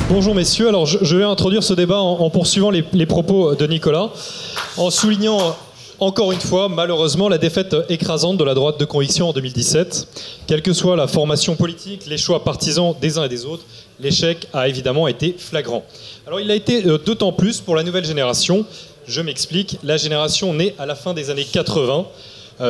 Bonjour messieurs, alors je vais introduire ce débat en poursuivant les propos de Nicolas, en soulignant encore une fois, malheureusement, la défaite écrasante de la droite de conviction en 2017. Quelle que soit la formation politique, les choix partisans des uns et des autres, l'échec a évidemment été flagrant. Alors il a été d'autant plus pour la nouvelle génération. Je m'explique, la génération née à la fin des années 80,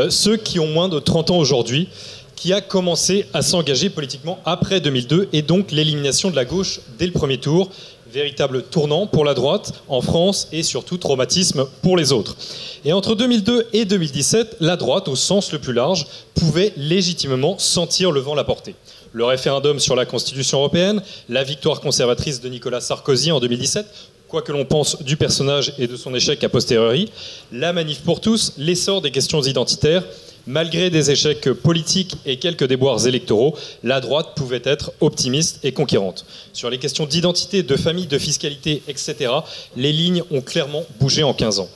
ceux qui ont moins de 30 ans aujourd'hui, qui a commencé à s'engager politiquement après 2002 et donc l'élimination de la gauche dès le premier tour. Véritable tournant pour la droite en France et surtout traumatisme pour les autres. Et entre 2002 et 2017, la droite, au sens le plus large, pouvait légitimement sentir le vent la porter. Le référendum sur la Constitution européenne, la victoire conservatrice de Nicolas Sarkozy en 2017, quoi que l'on pense du personnage et de son échec a posteriori, la manif pour tous, l'essor des questions identitaires. Malgré des échecs politiques et quelques déboires électoraux, la droite pouvait être optimiste et conquérante. Sur les questions d'identité, de famille, de fiscalité, etc., les lignes ont clairement bougé en 15 ans.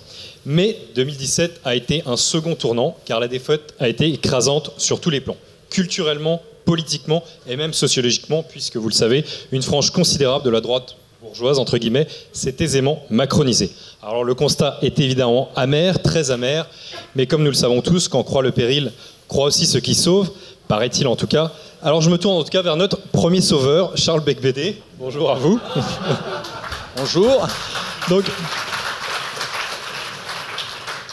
Mais 2017 a été un second tournant, car la défaite a été écrasante sur tous les plans. Culturellement, politiquement et même sociologiquement, puisque vous le savez, une frange considérable de la droite bourgeoise, entre guillemets, s'est aisément macronisée. Alors le constat est évidemment amer, très amer, mais comme nous le savons tous, quand croit le péril, croit aussi ce qui sauve, paraît-il en tout cas. Alors je me tourne en tout cas vers notre premier sauveur, Charles Beigbeder. Bonjour à vous. Bonjour. Donc,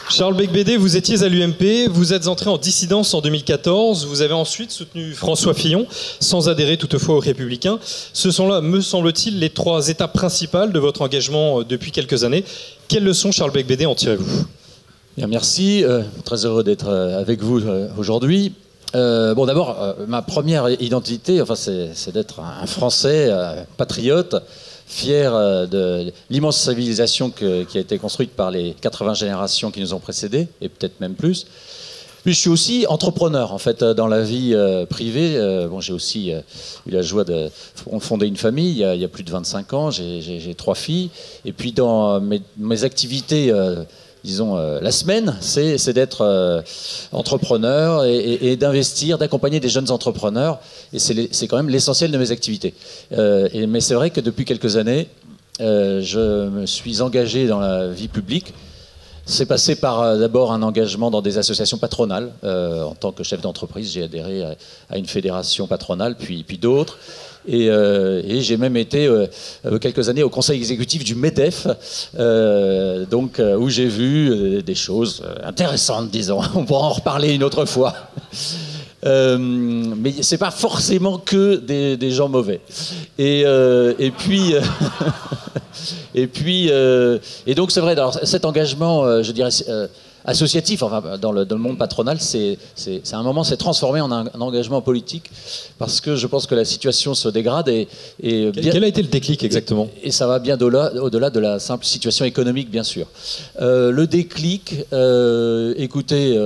Charles Beigbeder, vous étiez à l'UMP, vous êtes entré en dissidence en 2014, vous avez ensuite soutenu François Fillon, sans adhérer toutefois aux Républicains. Ce sont là, me semble-t-il, les trois étapes principales de votre engagement depuis quelques années. Quelles leçons, Charles Beigbeder, en tirez-vous ? Bien, merci, très heureux d'être avec vous aujourd'hui. Bon, d'abord, ma première identité, enfin, c'est d'être un Français patriote, fier de l'immense civilisation qui a été construite par les 80 générations qui nous ont précédés, et peut-être même plus. Puis je suis aussi entrepreneur, en fait, dans la vie privée. Bon, j'ai aussi eu la joie de fonder une famille il y a plus de 25 ans. J'ai 3 filles. Et puis dans mes activités, disons, la semaine, c'est d'être entrepreneur et d'investir, d'accompagner des jeunes entrepreneurs. Et c'est quand même l'essentiel de mes activités. Mais c'est vrai que depuis quelques années, je me suis engagé dans la vie publique. C'est passé par d'abord un engagement dans des associations patronales. En tant que chef d'entreprise, j'ai adhéré à une fédération patronale, puis d'autres. Et j'ai même été quelques années au conseil exécutif du MEDEF, où j'ai vu des choses intéressantes, disons. On pourra en reparler une autre fois. Mais c'est pas forcément que des gens mauvais. Et donc c'est vrai. Alors cet engagement, je dirais, associatif, enfin dans le monde patronal, c'est un moment s'est transformé en un engagement politique parce que je pense que la situation se dégrade Quel a été le déclic exactement ? Et ça va bien au-delà de la simple situation économique, bien sûr. Le déclic, écoutez,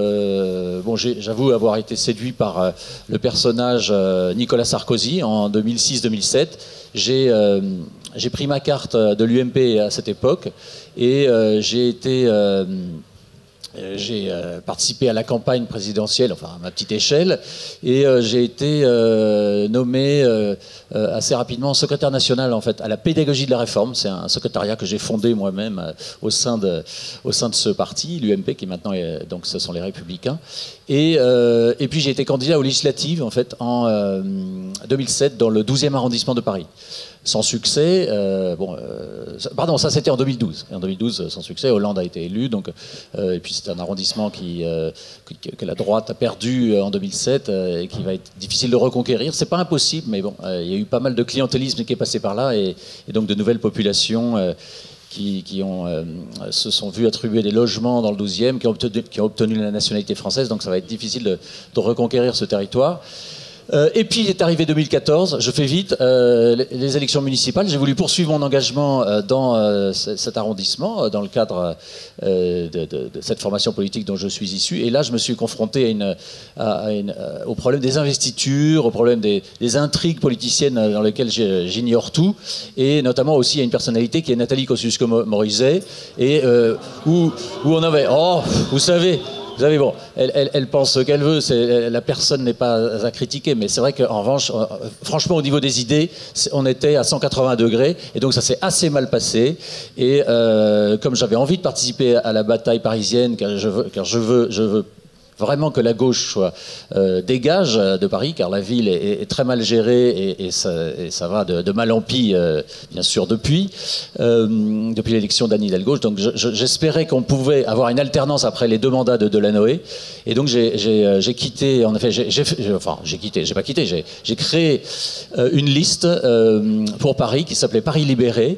bon, j'avoue avoir été séduit par le personnage Nicolas Sarkozy en 2006-2007. J'ai pris ma carte de l'UMP à cette époque et j'ai participé à la campagne présidentielle, enfin à ma petite échelle, et j'ai été nommé assez rapidement secrétaire national en fait à la pédagogie de la réforme. C'est un secrétariat que j'ai fondé moi-même au sein de ce parti, l'UMP, qui maintenant donc ce sont les Républicains. Et puis j'ai été candidat aux législatives en fait en 2007 dans le 12e arrondissement de Paris. Sans succès, pardon, ça c'était en 2012. Et en 2012, sans succès, Hollande a été élu. Donc, et puis c'est un arrondissement que la droite a perdu en 2007 et qui va être difficile de reconquérir. C'est pas impossible, mais bon, il y a eu pas mal de clientélisme qui est passé par là et donc de nouvelles populations qui se sont vues attribuer des logements dans le 12e, qui ont obtenu la nationalité française. Donc ça va être difficile de reconquérir ce territoire. Et puis est arrivé 2014, je fais vite, les élections municipales. J'ai voulu poursuivre mon engagement dans cet arrondissement, dans le cadre de cette formation politique dont je suis issu. Et là, je me suis confronté au problème des investitures, au problème des intrigues politiciennes dans lesquelles j'ignore tout, et notamment aussi à une personnalité qui est Nathalie Kosciusko-Morizet, et où on avait, oh, vous savez, Vous savez, bon, elle pense ce qu'elle veut, la personne n'est pas à critiquer, mais c'est vrai qu'en revanche, franchement, au niveau des idées, on était à 180 degrés, et donc ça s'est assez mal passé. Et comme j'avais envie de participer à la bataille parisienne, car je veux vraiment que la gauche soit dégage de Paris, car la ville est très mal gérée et ça va de mal en pis, bien sûr, depuis l'élection d'Anne Hidalgo. Donc j'espérais qu'on pouvait avoir une alternance après les 2 mandats de Delanoë. Et donc j'ai quitté, en effet, j'ai créé une liste pour Paris qui s'appelait Paris libéré.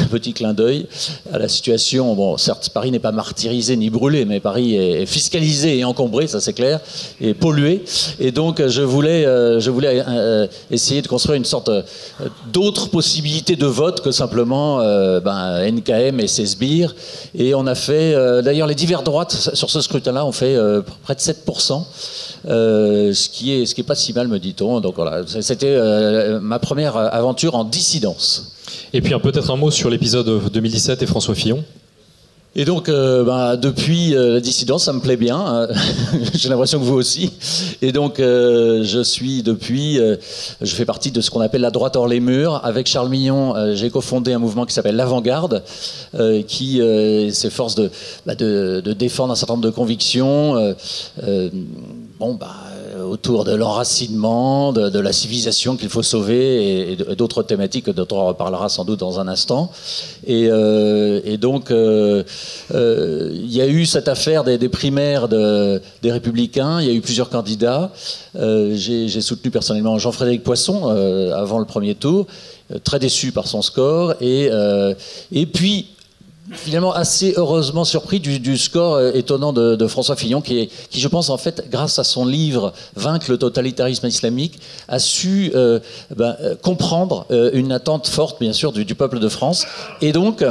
Petit clin d'œil à la situation. Bon, certes, Paris n'est pas martyrisé ni brûlé, mais Paris est fiscalisé et encombré, ça c'est clair, et pollué. Et donc je voulais essayer de construire une sorte d'autres possibilités de vote que simplement NKM et ses sbires. Et on a fait, d'ailleurs les divers droites sur ce scrutin-là ont fait près de 7%. Ce qui est pas si mal, me dit-on. Donc voilà, c'était ma première aventure en dissidence. Et puis peut-être un mot sur l'épisode 2017 et François Fillon. Et donc, depuis la dissidence, ça me plaît bien. J'ai l'impression que vous aussi. Et donc, je fais partie de ce qu'on appelle la droite hors les murs. Avec Charles Mignon, j'ai cofondé un mouvement qui s'appelle l'Avant-Garde, qui s'efforce de défendre un certain nombre de convictions. Autour de l'enracinement, de la civilisation qu'il faut sauver et d'autres thématiques dont on reparlera sans doute dans un instant. Et donc, il y a eu cette affaire des primaires des Républicains. Il y a eu plusieurs candidats. J'ai soutenu personnellement Jean-Frédéric Poisson avant le premier tour, très déçu par son score. Et puis, finalement assez heureusement surpris du score étonnant de François Fillon qui je pense en fait grâce à son livre Vaincre le totalitarisme islamique a su comprendre une attente forte bien sûr du peuple de France. Et donc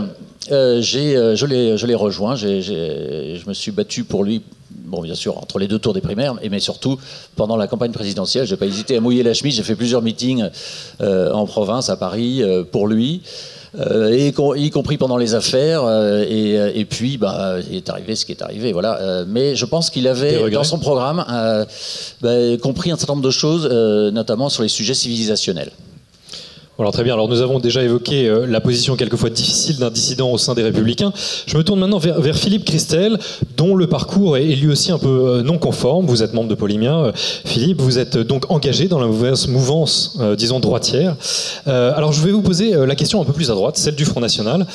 je l'ai rejoint, je me suis battu pour lui. Bon, bien sûr, entre les 2 tours des primaires, mais surtout pendant la campagne présidentielle, j'ai pas hésité à mouiller la chemise. J'ai fait plusieurs meetings en province, à Paris, pour lui. Y compris pendant les affaires, et puis il est arrivé ce qui est arrivé, voilà. Mais je pense qu'il avait dans son programme compris un certain nombre de choses, notamment sur les sujets civilisationnels. Alors très bien, alors nous avons déjà évoqué la position quelquefois difficile d'un dissident au sein des Républicains. Je me tourne maintenant vers Philippe Christel, dont le parcours est lui aussi un peu non conforme. Vous êtes membre de Polymia, Philippe, vous êtes donc engagé dans la mouvance disons, droitière. Alors je vais vous poser la question un peu plus à droite, celle du Front National.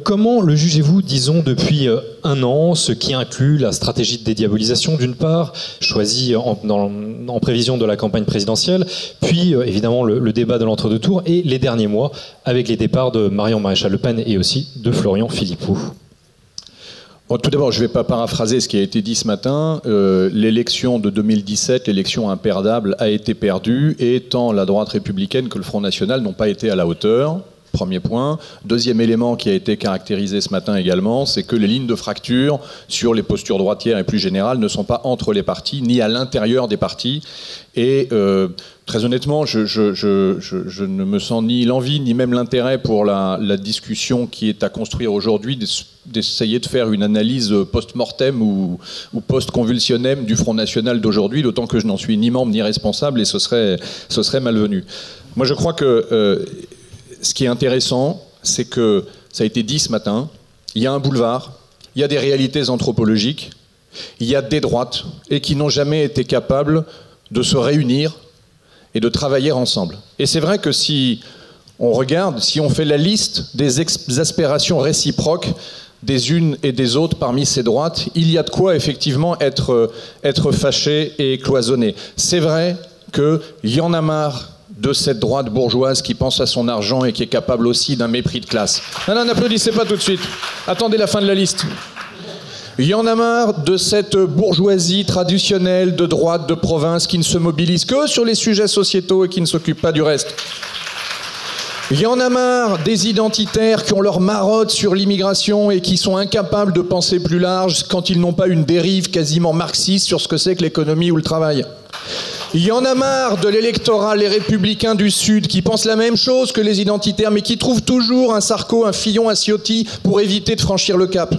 Comment le jugez-vous, disons, depuis 1 an, ce qui inclut la stratégie de dédiabolisation d'une part, choisie en prévision de la campagne présidentielle, puis évidemment le débat de l'entre-deux tours, et les derniers mois avec les départs de Marion Maréchal Le Pen et aussi de Florian Philippot. Bon, tout d'abord, je ne vais pas paraphraser ce qui a été dit ce matin. L'élection de 2017, l'élection imperdable, a été perdue et tant la droite républicaine que le Front National n'ont pas été à la hauteur. Premier point. Deuxième élément qui a été caractérisé ce matin également, c'est que les lignes de fracture sur les postures droitières et plus générales ne sont pas entre les partis, ni à l'intérieur des partis. Et très honnêtement, je ne me sens ni l'envie, ni même l'intérêt pour la discussion qui est à construire aujourd'hui, d'essayer de faire une analyse post-mortem ou post-convulsionnelle du Front National d'aujourd'hui, d'autant que je n'en suis ni membre ni responsable, et ce serait malvenu. Moi, je crois que ce qui est intéressant, c'est que, ça a été dit ce matin, il y a un boulevard, il y a des réalités anthropologiques, il y a des droites, et qui n'ont jamais été capables de se réunir et de travailler ensemble. Et c'est vrai que si on regarde, si on fait la liste des exaspérations réciproques des unes et des autres parmi ces droites, il y a de quoi effectivement être fâché et cloisonné. C'est vrai qu'il y en a marre de cette droite bourgeoise qui pense à son argent et qui est capable aussi d'un mépris de classe. Non, n'applaudissez pas tout de suite. Attendez la fin de la liste. Il y en a marre de cette bourgeoisie traditionnelle de droite, de province, qui ne se mobilise que sur les sujets sociétaux et qui ne s'occupe pas du reste. Il y en a marre des identitaires qui ont leur marotte sur l'immigration et qui sont incapables de penser plus large quand ils n'ont pas une dérive quasiment marxiste sur ce que c'est que l'économie ou le travail. Il y en a marre de l'électorat, les républicains du Sud, qui pensent la même chose que les identitaires, mais qui trouvent toujours un Sarko, un Fillon, un Ciotti pour éviter de franchir le cap.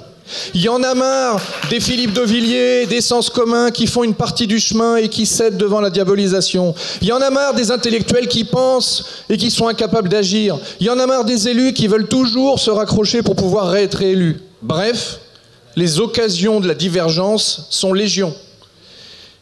Il y en a marre des Philippe de Villiers, des sens communs qui font une partie du chemin et qui cèdent devant la diabolisation. Il y en a marre des intellectuels qui pensent et qui sont incapables d'agir. Il y en a marre des élus qui veulent toujours se raccrocher pour pouvoir être élus. Bref, les occasions de la divergence sont légion.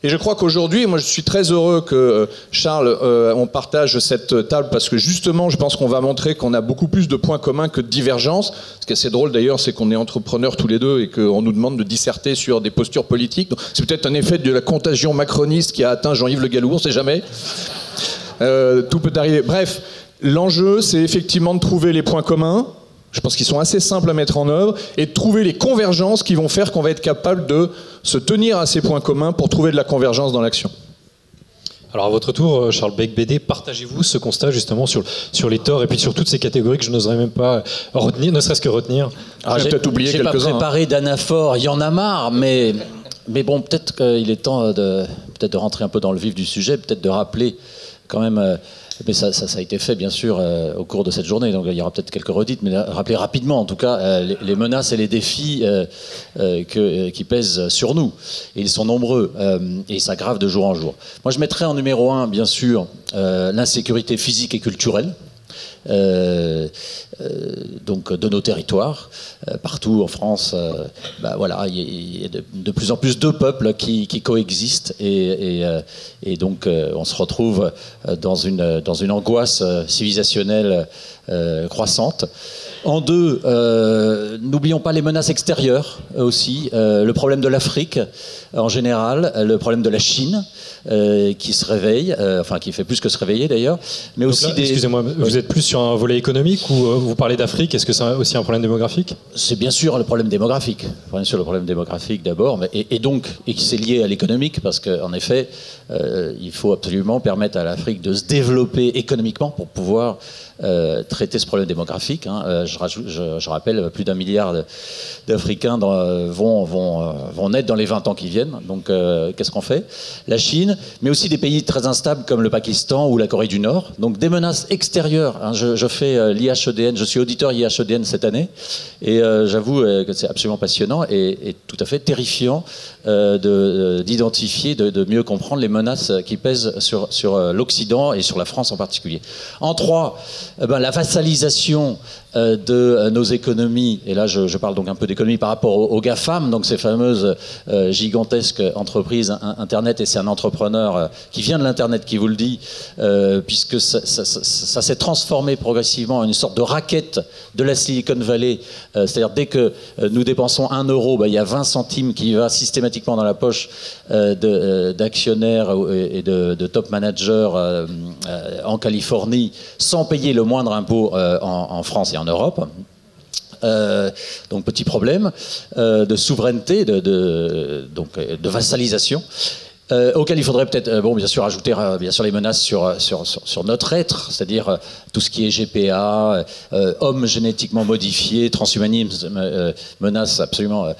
Et je crois qu'aujourd'hui, moi je suis très heureux que Charles, on partage cette table parce que justement, je pense qu'on va montrer qu'on a beaucoup plus de points communs que de divergences. Ce qui est assez drôle d'ailleurs, c'est qu'on est entrepreneurs tous les deux et qu'on nous demande de disserter sur des postures politiques. Donc, c'est peut-être un effet de la contagion macroniste qui a atteint Jean-Yves Le Gallou, on ne sait jamais. Tout peut arriver. Bref, l'enjeu, c'est effectivement de trouver les points communs. Je pense qu'ils sont assez simples à mettre en œuvre et de trouver les convergences qui vont faire qu'on va être capable de se tenir à ces points communs pour trouver de la convergence dans l'action. Alors à votre tour, Charles Becbédé, partagez-vous ce constat justement sur les torts et puis sur toutes ces catégories que je n'oserais même pas retenir, ne serait-ce que retenir. J'ai peut-être oublié quelques-uns. J'ai pas préparé d'anaphore, il y en a marre, mais bon, peut-être qu'il est temps de rentrer un peu dans le vif du sujet, peut-être de rappeler quand même... Mais ça a été fait, bien sûr, au cours de cette journée, donc il y aura peut-être quelques redites, mais rappeler rapidement, en tout cas, les menaces et les défis qui pèsent sur nous. Et ils sont nombreux, et ils s'aggravent de jour en jour. Moi, je mettrais en numéro 1, bien sûr, l'insécurité physique et culturelle. Donc de nos territoires, partout en France, voilà, il y a de plus en plus de peuples qui coexistent et donc on se retrouve dans une angoisse civilisationnelle croissante. En deux, n'oublions pas les menaces extérieures aussi, le problème de l'Afrique en général, le problème de la Chine qui se réveille, enfin qui fait plus que se réveiller d'ailleurs, mais donc aussi là, excusez-moi, vous êtes plus sur un volet économique ou vous parlez d'Afrique, est-ce que c'est aussi un problème démographique? C'est bien sûr le problème démographique, d'abord, et donc qui c'est lié à l'économique parce qu'en effet, il faut absolument permettre à l'Afrique de se développer économiquement pour pouvoir traiter ce problème démographique. Je rappelle, plus d'1 milliard d'Africains vont naître dans les 20 ans qui viennent. Donc, qu'est-ce qu'on fait? La Chine, mais aussi des pays très instables comme le Pakistan ou la Corée du Nord. Donc, des menaces extérieures. Je fais l'IHEDN, je suis auditeur IHEDN cette année, et j'avoue que c'est absolument passionnant et tout à fait terrifiant d'identifier, de mieux comprendre les menaces qui pèsent sur l'Occident et sur la France en particulier. En 3, la vassalisation de nos économies, et là je parle donc un peu d'économie par rapport aux GAFAM, donc ces fameuses gigantesques entreprises Internet, et c'est un entrepreneur qui vient de l'Internet qui vous le dit, puisque ça s'est transformé progressivement en une sorte de raquette de la Silicon Valley, c'est-à-dire dès que nous dépensons 1 euro, il y a 20 centimes qui va systématiquement dans la poche d'actionnaires et de top managers en Californie, sans payer le moindre impôt en France et en Europe. Donc petit problème de souveraineté, de vassalisation. Auquel il faudrait peut-être, bien sûr, ajouter bien sûr les menaces sur notre être, c'est-à-dire tout ce qui est GPA, hommes génétiquement modifiés, transhumanisme, menaces absolument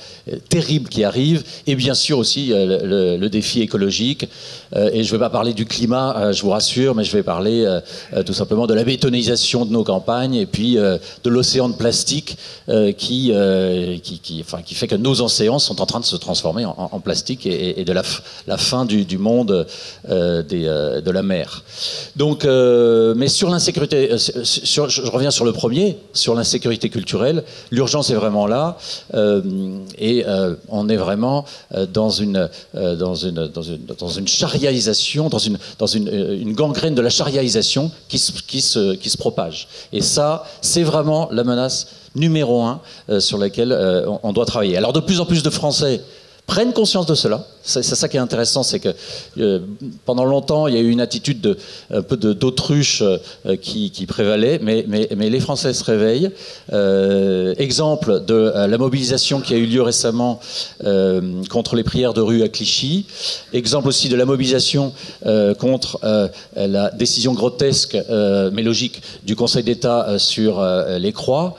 terribles qui arrivent, et bien sûr aussi le défi écologique. Et je ne vais pas parler du climat, je vous rassure, mais je vais parler tout simplement de la bétonisation de nos campagnes et puis de l'océan de plastique qui fait que nos océans sont en train de se transformer en plastique et de la fin du monde de la mer. Donc, mais sur l'insécurité, je reviens sur le premier, sur l'insécurité culturelle. L'urgence est vraiment là, et on est vraiment dans une chariaisation, dans une gangrène de la chariaisation qui se propage. Et ça, c'est vraiment la menace numéro 1 sur laquelle on doit travailler. Alors, de plus en plus de Français prennent conscience de cela. C'est ça qui est intéressant, c'est que pendant longtemps, il y a eu une attitude un peu d'autruche qui prévalait, mais les Français se réveillent. Exemple de la mobilisation qui a eu lieu récemment contre les prières de rue à Clichy. Exemple aussi de la mobilisation contre la décision grotesque, mais logique, du Conseil d'État sur les croix.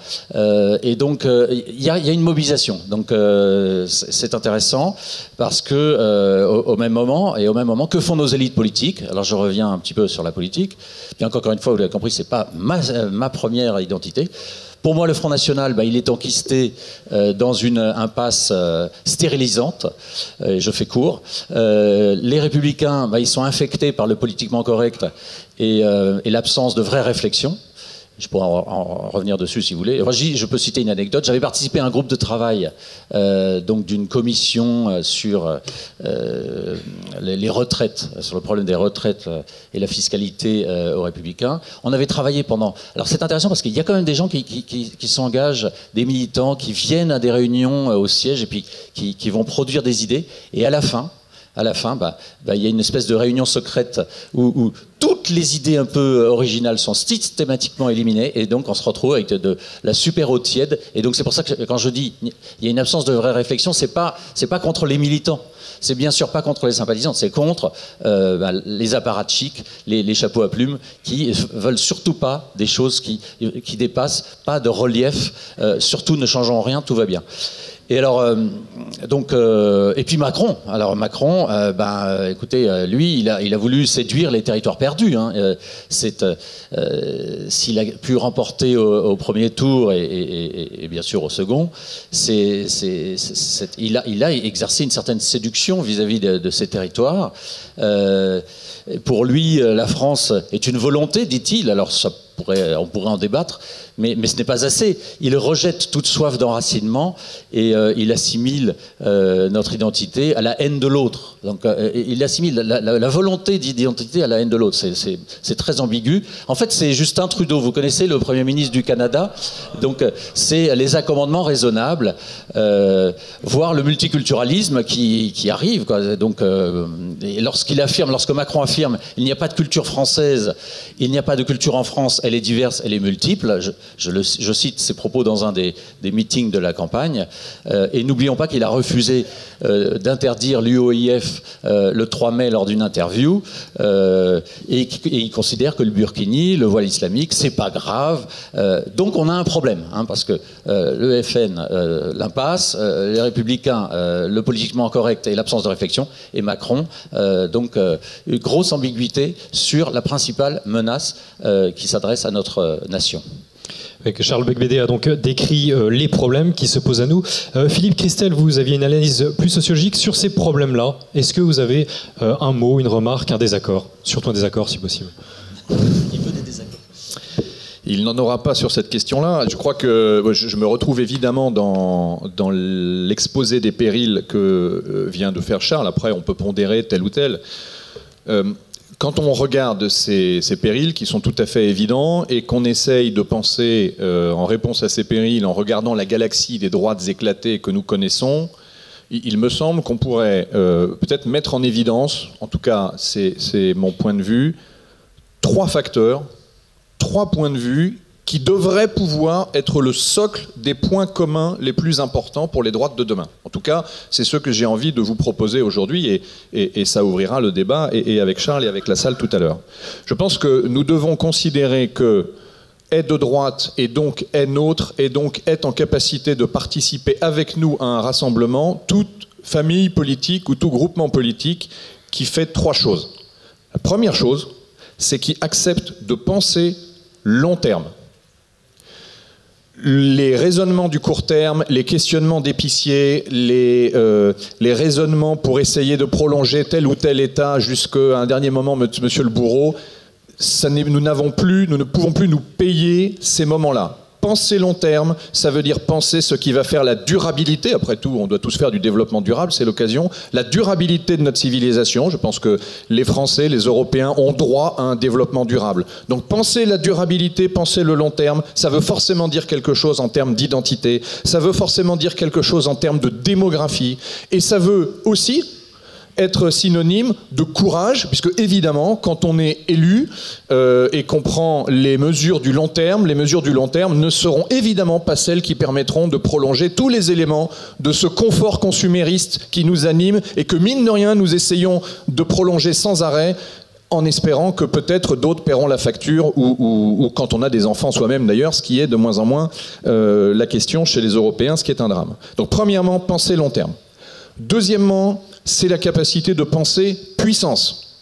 Et donc, il y a une mobilisation. Donc, c'est intéressant parce que au même moment, que font nos élites politiques? Alors je reviens un petit peu sur la politique, bien qu'encore une fois, vous l'avez compris, c'est pas ma première identité. Pour moi, le Front National, il est enquisté dans une impasse stérilisante. Je fais court. Les Républicains, ils sont infectés par le politiquement correct et l'absence de vraie réflexion. Je pourrais en revenir dessus si vous voulez. Je peux citer une anecdote. J'avais participé à un groupe de travail donc d'une commission sur les retraites, sur le problème des retraites et la fiscalité aux Républicains. On avait travaillé pendant... Alors c'est intéressant parce qu'il y a quand même des gens qui s'engagent, des militants qui viennent à des réunions au siège et puis qui vont produire des idées. Et à la fin, il y a une espèce de réunion secrète où toutes les idées un peu originales sont systématiquement éliminées et donc on se retrouve avec de la super eau tiède. Et donc c'est pour ça que quand je dis il y a une absence de vraie réflexion, c'est pas contre les militants. C'est bien sûr pas contre les sympathisants, c'est contre les apparatchiks, les chapeaux à plumes qui veulent surtout pas des choses qui dépassent, pas de relief, surtout ne changeons rien, tout va bien. Et alors, et puis Macron. Alors Macron, écoutez, lui, il a voulu séduire les territoires perdus. Hein. S'il a pu remporter au premier tour et bien sûr au second, il a exercé une certaine séduction vis-à-vis de ces territoires. Pour lui, la France est une volonté, dit-il. Alors on pourrait en débattre, mais ce n'est pas assez. Il rejette toute soif d'enracinement et il assimile notre identité à la haine de l'autre. Donc il assimile la volonté d'identité à la haine de l'autre. C'est très ambigu. En fait, c'est Justin Trudeau. Vous connaissez le Premier ministre du Canada. Donc c'est les accommodements raisonnables, voire le multiculturalisme qui arrive, quoi. Donc lorsque Macron affirme il n'y a pas de culture française, il n'y a pas de culture en France, elle est diverse, elle est multiple. Je cite ses propos dans un des meetings de la campagne. Et n'oublions pas qu'il a refusé d'interdire l'UOIF le 3 mai lors d'une interview. Et il considère que le burkini, le voile islamique, c'est pas grave. Donc on a un problème, hein, parce que le FN, l'impasse, les Républicains, le politiquement correct et l'absence de réflexion, et Macron, donc une grosse ambiguïté sur la principale menace qui s'adresse à notre nation. Charles Beigbeder a donc décrit les problèmes qui se posent à nous. Philippe Christel, vous aviez une analyse plus sociologique sur ces problèmes-là. Est-ce que vous avez un mot, une remarque, un désaccord? Surtout un désaccord si possible. Il veut des désaccords. Il n'en aura pas sur cette question-là. Je crois que je me retrouve évidemment dans l'exposé des périls que vient de faire Charles. Après, on peut pondérer tel ou tel. Quand on regarde ces périls qui sont tout à fait évidents et qu'on essaye de penser en réponse à ces périls en regardant la galaxie des droites éclatées que nous connaissons, il me semble qu'on pourrait peut-être mettre en évidence, en tout cas c'est mon point de vue, 3 facteurs, 3 points de vue qui devraient pouvoir être le socle des points communs les plus importants pour les droites de demain. En tout cas, c'est ce que j'ai envie de vous proposer aujourd'hui et ça ouvrira le débat et avec Charles et avec la salle tout à l'heure. Je pense que nous devons considérer que est de droite et donc est nôtre et donc est en capacité de participer avec nous à un rassemblement toute famille politique ou tout groupement politique qui fait 3 choses. La première chose, c'est qu'il accepte de penser long terme. Les raisonnements du court terme, les questionnements d'épicier, les raisonnements pour essayer de prolonger tel ou tel état jusqu'à un dernier moment, monsieur le bourreau, nous ne pouvons plus nous payer ces moments-là. Penser long terme, ça veut dire penser ce qui va faire la durabilité. Après tout, on doit tous faire du développement durable, c'est l'occasion. La durabilité de notre civilisation. Je pense que les Français, les Européens ont droit à un développement durable. Donc penser la durabilité, penser le long terme, ça veut forcément dire quelque chose en termes d'identité. Ça veut forcément dire quelque chose en termes de démographie. Et ça veut aussi être synonyme de courage, puisque évidemment, quand on est élu et qu'on prend les mesures du long terme ne seront évidemment pas celles qui permettront de prolonger tous les éléments de ce confort consumériste qui nous anime et que, mine de rien, nous essayons de prolonger sans arrêt, en espérant que peut-être d'autres paieront la facture, ou quand on a des enfants soi-même d'ailleurs, ce qui est de moins en moins la question chez les Européens, ce qui est un drame. Donc premièrement, penser long terme. Deuxièmement, c'est la capacité de penser puissance.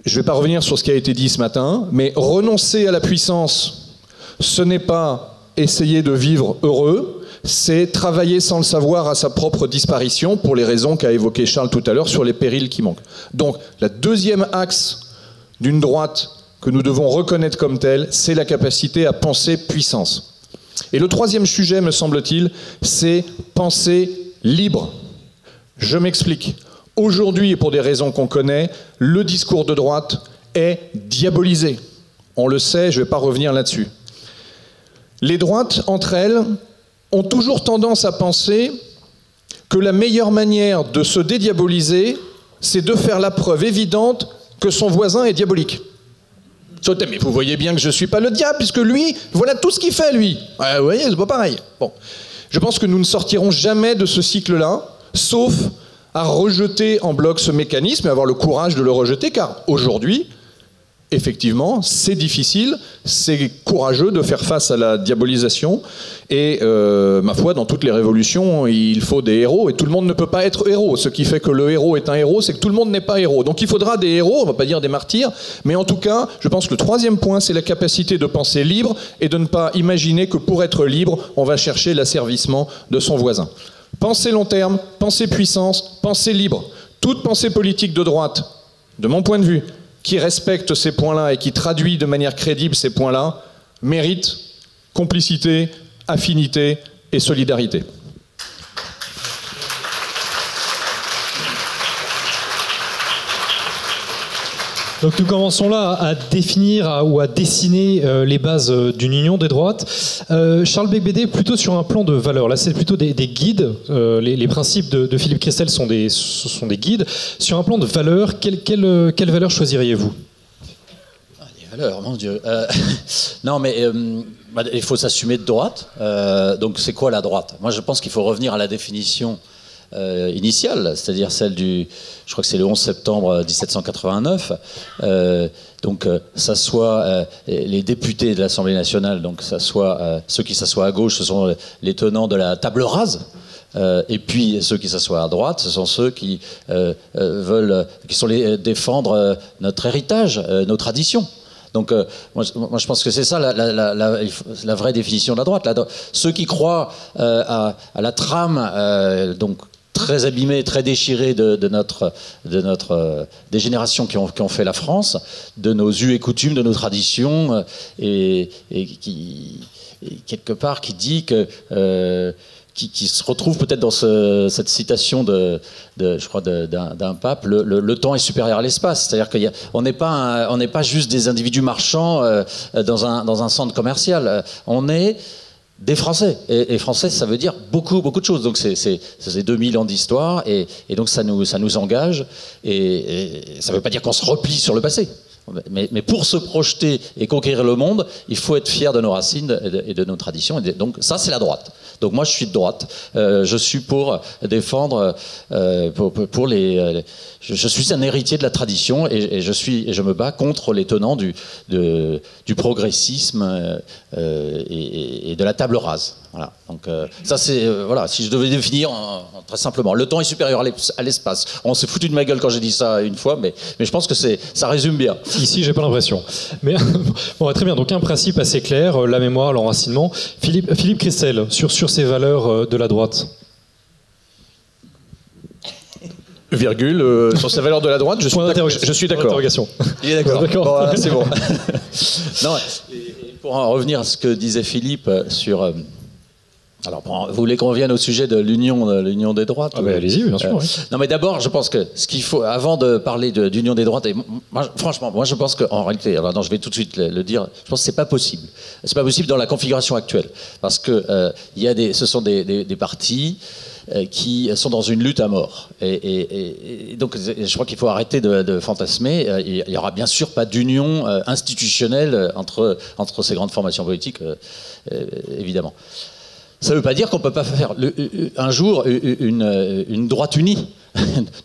Je ne vais pas revenir sur ce qui a été dit ce matin, mais renoncer à la puissance, ce n'est pas essayer de vivre heureux, c'est travailler sans le savoir à sa propre disparition pour les raisons qu'a évoqué Charles tout à l'heure sur les périls qui manquent. Donc, le deuxième axe d'une droite que nous devons reconnaître comme telle, c'est la capacité à penser puissance. Et le troisième sujet, me semble-t-il, c'est penser libre. Je m'explique. Aujourd'hui, et pour des raisons qu'on connaît, le discours de droite est diabolisé. On le sait, je ne vais pas revenir là-dessus. Les droites, entre elles, ont toujours tendance à penser que la meilleure manière de se dédiaboliser, c'est de faire la preuve évidente que son voisin est diabolique. Mais vous voyez bien que je ne suis pas le diable, puisque lui, voilà tout ce qu'il fait, lui. Vous voyez, c'est pas pareil. Bon. Je pense que nous ne sortirons jamais de ce cycle-là, sauf à rejeter en bloc ce mécanisme et avoir le courage de le rejeter, car aujourd'hui, effectivement, c'est difficile, c'est courageux de faire face à la diabolisation. Et ma foi, dans toutes les révolutions, il faut des héros. Et tout le monde ne peut pas être héros. Ce qui fait que le héros est un héros, c'est que tout le monde n'est pas héros. Donc il faudra des héros, on ne va pas dire des martyrs. Mais en tout cas, je pense que le troisième point, c'est la capacité de penser libre et de ne pas imaginer que pour être libre, on va chercher l'asservissement de son voisin. Pensée long terme, pensée puissance, pensée libre. Toute pensée politique de droite, de mon point de vue, qui respecte ces points-là et qui traduit de manière crédible ces points-là, mérite complicité, affinité et solidarité. Donc nous commençons là à définir ou à dessiner les bases d'une union des droites. Charles Beigbeder, plutôt sur un plan de valeurs. Là, c'est plutôt des guides. Les principes de Philippe Christel sont des guides. Sur un plan de valeurs, quelle valeur choisiriez-vous ? Les valeurs, mon Dieu. Non, mais il faut s'assumer de droite. Donc, c'est quoi la droite ? Moi, je pense qu'il faut revenir à la définition initiale, c'est-à-dire celle je crois que c'est le 11 septembre 1789, donc ça soit les députés de l'Assemblée nationale, donc ça soit ceux qui s'assoient à gauche, ce sont les tenants de la table rase, et puis ceux qui s'assoient à droite, ce sont ceux qui sont défendre notre héritage, nos traditions. Donc, moi, je pense que c'est ça la vraie définition de la droite. Ceux qui croient à la trame, donc très abîmée, très déchirée des générations qui ont fait la France, de nos us et coutumes, de nos traditions, et quelque part qui dit que qui se retrouve peut-être dans cette citation je crois d'un pape, le temps est supérieur à l'espace. C'est-à-dire qu'on n'est pas juste des individus marchands dans un centre commercial. On est des Français. Et Français, ça veut dire beaucoup, beaucoup de choses. Donc c'est 2000 ans d'histoire, et donc ça nous engage. Et ça ne veut pas dire qu'on se replie sur le passé. Mais pour se projeter et conquérir le monde, il faut être fier de nos racines et de nos traditions. Et donc ça, c'est la droite. Donc moi, je suis de droite. Je suis pour défendre, je suis un héritier de la tradition, et je me bats contre les tenants du progressisme et de la table rase. Voilà. Donc ça, c'est voilà. Si je devais définir très simplement, le temps est supérieur à l'espace. On s'est foutu de ma gueule quand j'ai dit ça une fois, mais je pense que ça résume bien. Ici, j'ai pas l'impression. Mais bon, très bien. Donc un principe assez clair, la mémoire, l'enracinement. Philippe Christel, sur ces valeurs de la droite. Virgule, sur ces valeurs de la droite, je suis d'accord. Il est d'accord. Bon, voilà, c'est bon. Non, et pour en revenir à ce que disait Philippe sur... Alors, vous voulez qu'on revienne au sujet de l'union des droites? Allez-y, bien sûr. Oui. Non, mais d'abord, je pense que ce qu'il faut, avant de parler d'union des droites, franchement, je pense qu'en réalité, alors non, je vais tout de suite le dire, je pense que c'est pas possible. C'est pas possible dans la configuration actuelle, parce que ce sont des partis qui sont dans une lutte à mort. Et donc, je crois qu'il faut arrêter de fantasmer. Il n'y aura bien sûr pas d'union institutionnelle entre ces grandes formations politiques, évidemment. Ça ne veut pas dire qu'on ne peut pas faire un jour une droite unie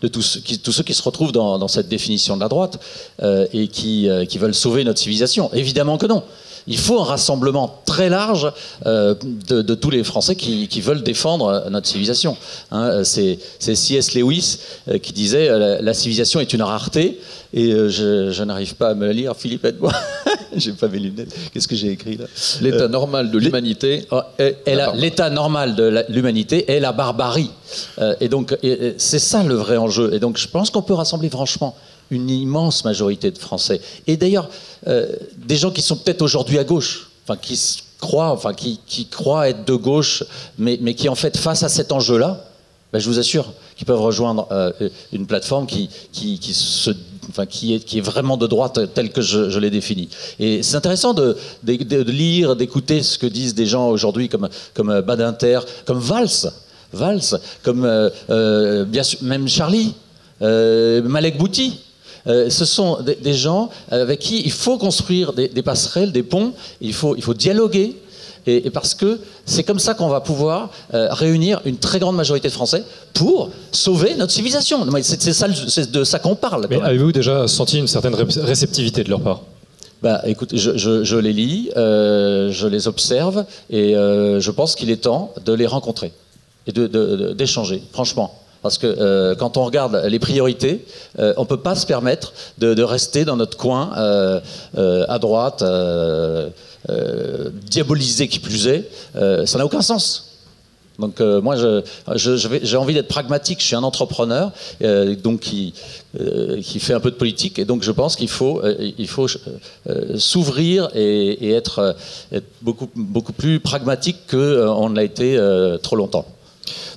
de tous ceux qui se retrouvent dans cette définition de la droite et qui veulent sauver notre civilisation. Évidemment que non. Il faut un rassemblement très large de tous les Français qui veulent défendre notre civilisation. Hein, c'est C.S. Lewis qui disait la civilisation est une rareté, et je n'arrive pas à me lire, Philippe, aide-moi. J'ai pas mes lunettes. Qu'est-ce que j'ai écrit là? L'état normal de l'humanité l'état normal de l'humanité est la barbarie. Et donc, c'est ça le vrai enjeu. Et donc, je pense qu'on peut rassembler franchement une immense majorité de Français. Et d'ailleurs, des gens qui sont peut-être aujourd'hui à gauche, qui croient être de gauche, mais qui en fait, face à cet enjeu-là, ben, je vous assure qu'ils peuvent rejoindre une plateforme qui est vraiment de droite telle que je l'ai définie. Et c'est intéressant de lire, d'écouter ce que disent des gens aujourd'hui comme Badinter, comme Valls, comme bien sûr, même Charlie, Malek Bouti. Ce sont des gens avec qui il faut construire des passerelles, des ponts, il faut dialoguer, et parce que c'est comme ça qu'on va pouvoir réunir une très grande majorité de Français pour sauver notre civilisation. C'est de ça qu'on parle. Mais avez-vous déjà senti une certaine réceptivité de leur part? Bah, écoute, je les lis, je les observe, et je pense qu'il est temps de les rencontrer et d'échanger, franchement. Parce que quand on regarde les priorités, on ne peut pas se permettre de rester dans notre coin, à droite, diabolisé qui plus est. Ça n'a aucun sens. Donc moi, j'ai envie d'être pragmatique. Je suis un entrepreneur donc qui fait un peu de politique. Et donc je pense qu'il faut s'ouvrir et être beaucoup plus pragmatique qu'on ne l'a été trop longtemps.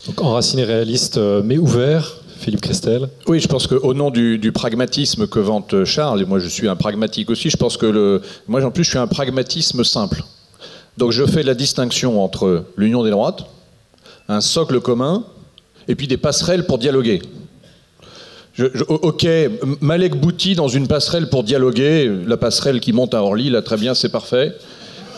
Donc enraciné, réaliste, mais ouvert, Philippe Crestel. Oui, je pense qu'au nom du pragmatisme que vante Charles, et moi je suis un pragmatique aussi, je pense que moi en plus je suis un pragmatisme simple. Donc je fais la distinction entre l'union des droites, un socle commun, et puis des passerelles pour dialoguer. Ok, Malek Bouti dans une passerelle pour dialoguer, la passerelle qui monte à Orly, là très bien, c'est parfait.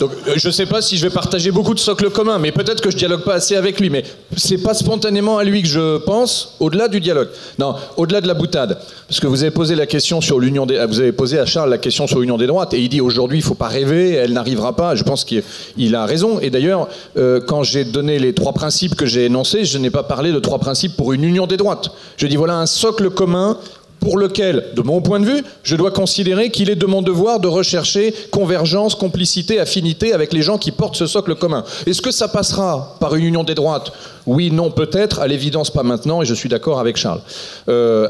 Donc, je ne sais pas si je vais partager beaucoup de socles communs, mais peut-être que je dialogue pas assez avec lui. Mais c'est pas spontanément à lui que je pense, au-delà du dialogue. Non, au-delà de la boutade. Parce que vous avez posé la question sur l'union des... Vous avez posé à Charles la question sur l'union des droites, et il dit aujourd'hui il faut pas rêver, elle n'arrivera pas. Je pense qu'il a raison. Et d'ailleurs, quand j'ai donné les 3 principes que j'ai énoncés, je n'ai pas parlé de 3 principes pour une union des droites. Je dis voilà un socle commun pour lequel, de mon point de vue, je dois considérer qu'il est de mon devoir de rechercher convergence, complicité, affinité avec les gens qui portent ce socle commun. Est-ce que ça passera par une union des droites ? Oui, non, peut-être, à l'évidence pas maintenant, et je suis d'accord avec Charles.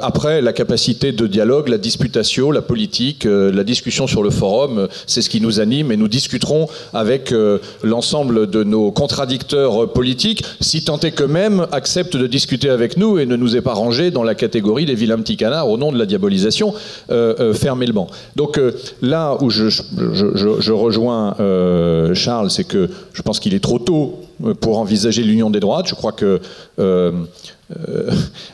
Après, la capacité de dialogue, la disputatio, la politique, la discussion sur le forum, c'est ce qui nous anime, et nous discuterons avec l'ensemble de nos contradicteurs politiques, si tant est qu'eux-mêmes acceptent de discuter avec nous et ne nous aient pas rangés dans la catégorie des vilains petits canards au nom de la diabolisation, fermez le banc. Donc là où je rejoins Charles, c'est que je pense qu'il est trop tôt pour envisager l'union des droites. Je crois que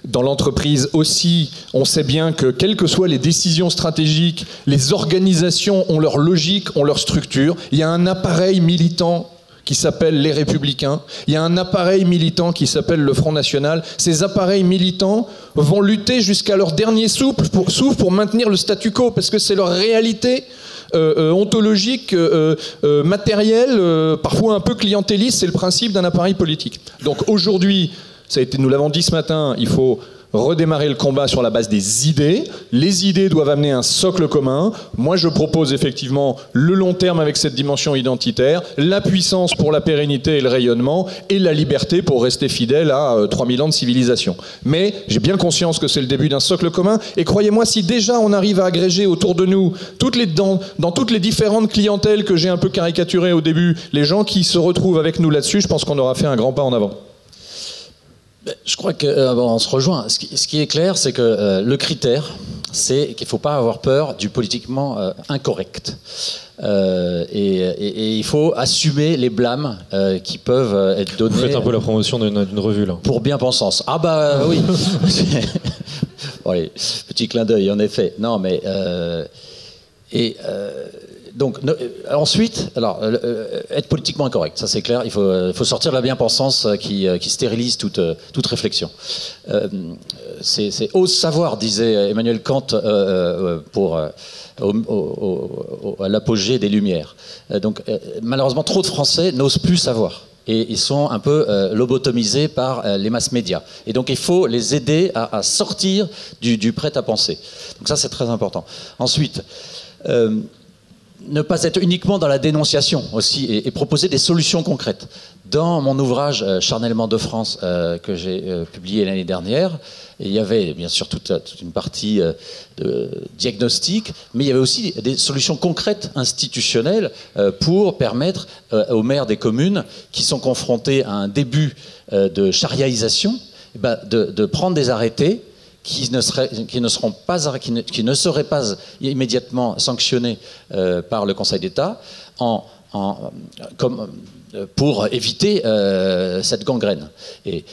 dans l'entreprise aussi, on sait bien que quelles que soient les décisions stratégiques, les organisations ont leur logique, ont leur structure. Il y a un appareil militant qui s'appelle les Républicains. Il y a un appareil militant qui s'appelle le Front National. Ces appareils militants vont lutter jusqu'à leur dernier souffle pour maintenir le statu quo, parce que c'est leur réalité ontologique, matérielle, parfois un peu clientéliste. C'est le principe d'un appareil politique. Donc aujourd'hui, nous l'avons dit ce matin, il faut redémarrer le combat sur la base des idées. Les idées doivent amener un socle commun. Moi, je propose effectivement le long terme avec cette dimension identitaire, la puissance pour la pérennité et le rayonnement, et la liberté pour rester fidèle à 3000 ans de civilisation. Mais j'ai bien conscience que c'est le début d'un socle commun, et croyez-moi, si déjà on arrive à agréger autour de nous, dans toutes les différentes clientèles que j'ai un peu caricaturées au début, les gens qui se retrouvent avec nous là-dessus, je pense qu'on aura fait un grand pas en avant. Je crois qu'on se rejoint. Ce qui est clair, c'est que le critère, c'est qu'il ne faut pas avoir peur du politiquement incorrect. Et il faut assumer les blâmes qui peuvent être donnés. Vous faites un peu la promotion d'une revue, là. Pour bien-pensance. Ah bah oui. Bon, allez, petit clin d'œil, en effet. Non, mais... Donc, ensuite, alors, être politiquement incorrect, ça c'est clair, il faut sortir de la bien-pensance qui stérilise toute réflexion. C'est ose savoir, disait Emmanuel Kant à l'apogée des Lumières. Donc, malheureusement, trop de Français n'osent plus savoir. Et ils sont un peu lobotomisés par les masses médias. Et donc, il faut les aider à sortir du prêt-à-penser. Donc ça, c'est très important. Ensuite, ne pas être uniquement dans la dénonciation aussi et proposer des solutions concrètes. Dans mon ouvrage Charnellement de France que j'ai publié l'année dernière, il y avait bien sûr toute une partie de diagnostic, mais il y avait aussi des solutions concrètes institutionnelles pour permettre aux maires des communes qui sont confrontés à un début de chariaisation de prendre des arrêtés qui ne seraient pas immédiatement sanctionnés par le Conseil d'État pour éviter cette gangrène. Et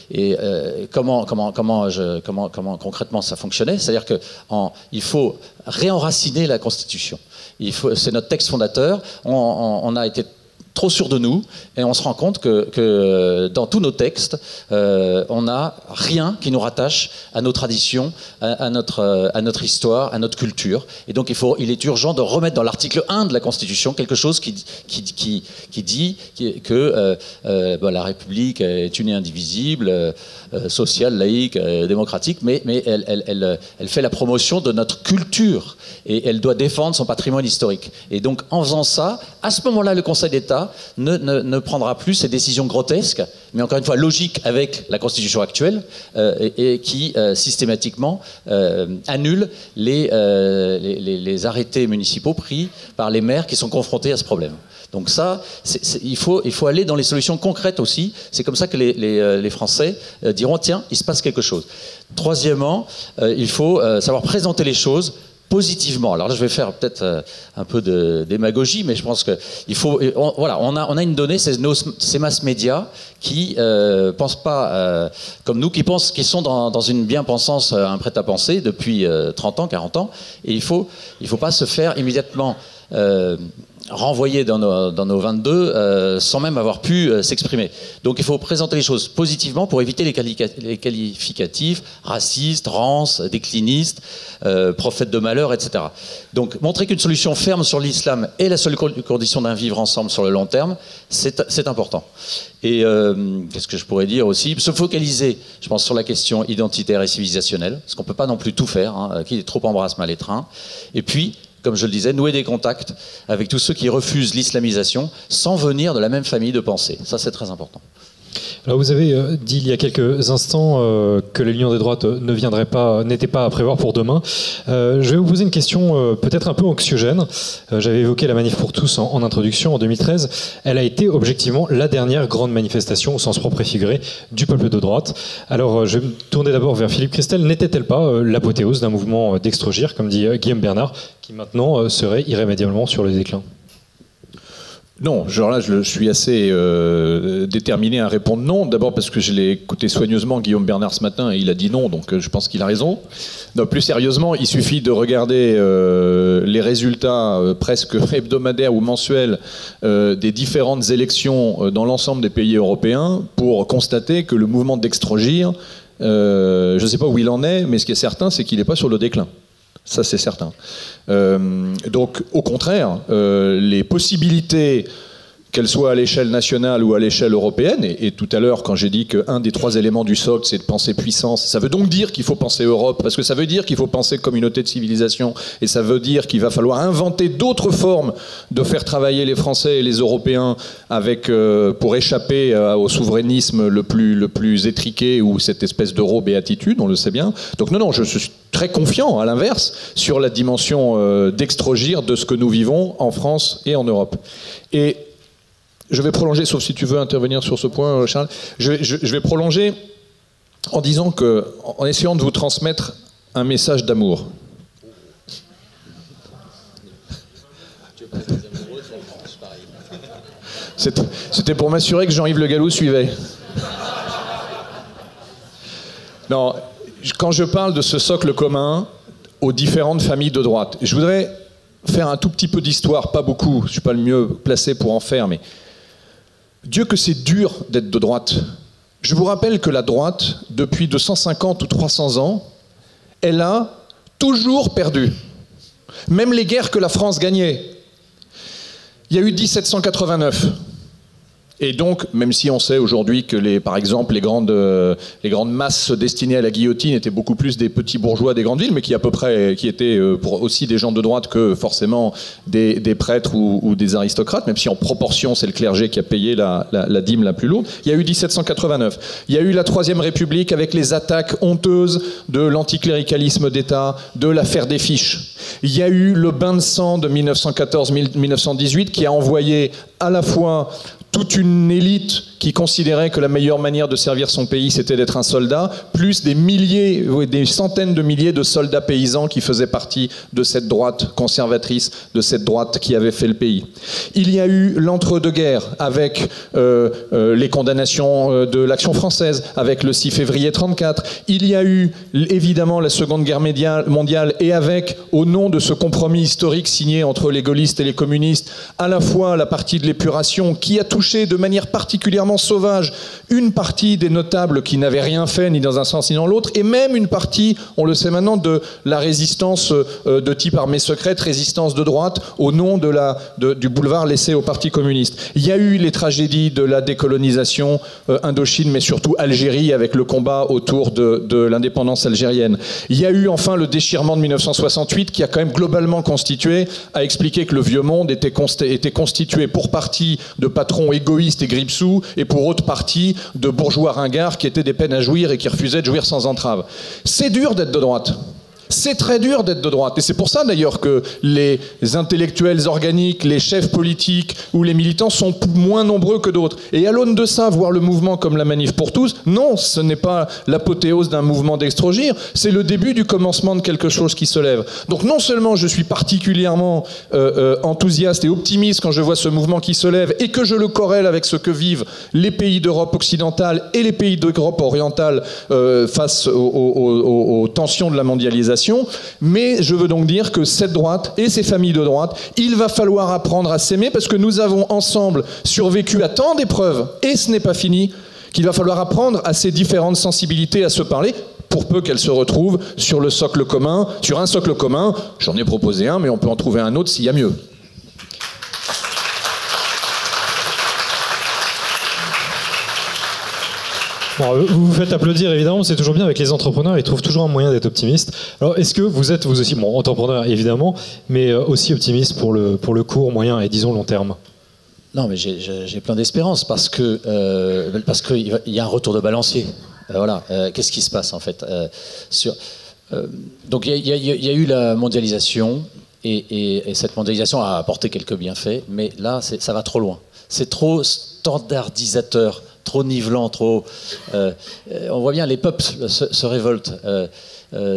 comment concrètement ça fonctionnait? C'est-à-dire qu'il faut réenraciner la Constitution. C'est notre texte fondateur. On a été trop sûr de nous, et on se rend compte que dans tous nos textes, on n'a rien qui nous rattache à nos traditions, à notre histoire, à notre culture. Et donc il est urgent de remettre dans l'article 1 de la Constitution quelque chose qui dit que la République est une et indivisible, sociale, laïque, démocratique, mais elle fait la promotion de notre culture, et elle doit défendre son patrimoine historique. Et donc en faisant ça, à ce moment-là, le Conseil d'État ne prendra plus ces décisions grotesques, mais encore une fois logiques avec la Constitution actuelle, et qui systématiquement annulent les arrêtés municipaux pris par les maires qui sont confrontés à ce problème. Donc ça, il faut aller dans les solutions concrètes aussi. C'est comme ça que les Français diront, tiens, il se passe quelque chose. Troisièmement, il faut savoir présenter les choses positivement. Alors là, je vais faire peut-être un peu de démagogie, mais je pense qu'il faut... on a une donnée, c'est ces masses médias qui pensent pas comme nous, qui sont dans une bien-pensance, un prêt-à-penser depuis 30 ans, 40 ans, et il faut pas se faire immédiatement renvoyer dans nos 22 sans même avoir pu s'exprimer. Donc il faut présenter les choses positivement pour éviter les qualificatifs racistes, rances, déclinistes, prophètes de malheur, etc. Donc montrer qu'une solution ferme sur l'islam est la seule condition d'un vivre ensemble sur le long terme, c'est important. Et qu'est-ce que je pourrais dire aussi? Se focaliser, je pense, sur la question identitaire et civilisationnelle, parce qu'on ne peut pas non plus tout faire, hein, qui trop embrasse mal les trains. Et puis, comme je le disais, nouer des contacts avec tous ceux qui refusent l'islamisation sans venir de la même famille de pensée. Ça, c'est très important. Alors vous avez dit il y a quelques instants que l'union des droites n'était pas à prévoir pour demain. Je vais vous poser une question peut-être un peu anxiogène. J'avais évoqué la Manif pour tous en introduction en 2013. Elle a été objectivement la dernière grande manifestation au sens propre et figuré du peuple de droite. Alors je vais me tourner d'abord vers Philippe Christel. N'était-elle pas l'apothéose d'un mouvement d'extrogir, comme dit Guillaume Bernard, qui maintenant serait irrémédiablement sur le déclin? Non, genre là, je suis assez déterminé à répondre non. D'abord parce que je l'ai écouté soigneusement, Guillaume Bernard, ce matin, et il a dit non, donc je pense qu'il a raison. Non, plus sérieusement, il suffit de regarder les résultats presque hebdomadaires ou mensuels des différentes élections dans l'ensemble des pays européens pour constater que le mouvement d'extrogir, je ne sais pas où il en est, mais ce qui est certain, c'est qu'il n'est pas sur le déclin. Ça, c'est certain. Donc, au contraire, les possibilités, qu'elles soient à l'échelle nationale ou à l'échelle européenne, et tout à l'heure, quand j'ai dit qu'un des 3 éléments du socle, c'est de penser puissance, ça veut donc dire qu'il faut penser Europe, parce que ça veut dire qu'il faut penser communauté de civilisation, et ça veut dire qu'il va falloir inventer d'autres formes de faire travailler les Français et les Européens pour échapper au souverainisme le plus étriqué, ou cette espèce d'euro-béatitude, on le sait bien. Donc non, je suis très confiant, à l'inverse, sur la dimension d'extrogir de ce que nous vivons en France et en Europe. Et je vais prolonger, sauf si tu veux intervenir sur ce point, Charles, je vais prolonger en disant en essayant de vous transmettre un message d'amour. C'était pour m'assurer que Jean-Yves Le Gallou suivait. Non, quand je parle de ce socle commun aux différentes familles de droite, je voudrais faire un tout petit peu d'histoire, pas beaucoup, je ne suis pas le mieux placé pour en faire, mais Dieu que c'est dur d'être de droite. Je vous rappelle que la droite, depuis 250 ou 300 ans, elle a toujours perdu. Même les guerres que la France gagnait. Il y a eu 1789. Et donc, même si on sait aujourd'hui que, par exemple, les grandes masses destinées à la guillotine étaient beaucoup plus des petits bourgeois des grandes villes, mais qui étaient aussi des gens de droite que forcément des prêtres ou des aristocrates, même si en proportion, c'est le clergé qui a payé la dîme la plus lourde. Il y a eu 1789. Il y a eu la Troisième République avec les attaques honteuses de l'anticléricalisme d'État, de l'affaire des fiches. Il y a eu le bain de sang de 1914-1918 qui a envoyé à la fois toute une élite qui considérait que la meilleure manière de servir son pays, c'était d'être un soldat, plus des centaines de milliers de soldats paysans qui faisaient partie de cette droite conservatrice, de cette droite qui avait fait le pays. Il y a eu l'entre-deux-guerres avec les condamnations de l'Action française, avec le 6 février 1934. Il y a eu évidemment la Seconde Guerre mondiale et avec, au nom de ce compromis historique signé entre les gaullistes et les communistes, à la fois la partie de l'épuration qui a touché de manière particulièrement sauvage une partie des notables qui n'avaient rien fait ni dans un sens ni dans l'autre, et même une partie, on le sait maintenant, de la résistance de type armée secrète, résistance de droite, au nom du boulevard laissé au Parti communiste. Il y a eu les tragédies de la décolonisation, Indochine, mais surtout Algérie, avec le combat autour de l'indépendance algérienne. Il y a eu enfin le déchirement de 1968, qui a quand même globalement à expliquer que le vieux monde était constitué pour partie de patrons égoïstes et grippe-sous, et pour autre partie de bourgeois ringards qui étaient des peines à jouir et qui refusaient de jouir sans entrave. C'est dur d'être de droite. C'est très dur d'être de droite. Et c'est pour ça d'ailleurs que les intellectuels organiques, les chefs politiques ou les militants sont moins nombreux que d'autres. Et à l'aune de ça, voir le mouvement comme la Manif pour tous, non, ce n'est pas l'apothéose d'un mouvement d'extrogir, c'est le début du commencement de quelque chose qui se lève. Donc non seulement je suis particulièrement enthousiaste et optimiste quand je vois ce mouvement qui se lève et que je le corrèle avec ce que vivent les pays d'Europe occidentale et les pays d'Europe orientale face aux tensions de la mondialisation, mais je veux donc dire que cette droite et ces familles de droite, il va falloir apprendre à s'aimer parce que nous avons ensemble survécu à tant d'épreuves et ce n'est pas fini, qu'il va falloir apprendre à ces différentes sensibilités à se parler pour peu qu'elles se retrouvent sur le socle commun, sur un socle commun. J'en ai proposé un, mais on peut en trouver un autre s'il y a mieux. Bon, vous vous faites applaudir évidemment, c'est toujours bien avec les entrepreneurs, ils trouvent toujours un moyen d'être optimistes. Alors est-ce que vous êtes vous aussi, bon, entrepreneur évidemment, mais aussi optimiste pour le court, moyen et disons long terme? Non, mais j'ai plein d'espérance parce qu'il y a un retour de balancier. Voilà, qu'est-ce qui se passe en fait donc il y a eu la mondialisation et cette mondialisation a apporté quelques bienfaits, mais là ça va trop loin. C'est trop standardisateur, trop nivelant, trop... on voit bien, les peuples se révoltent.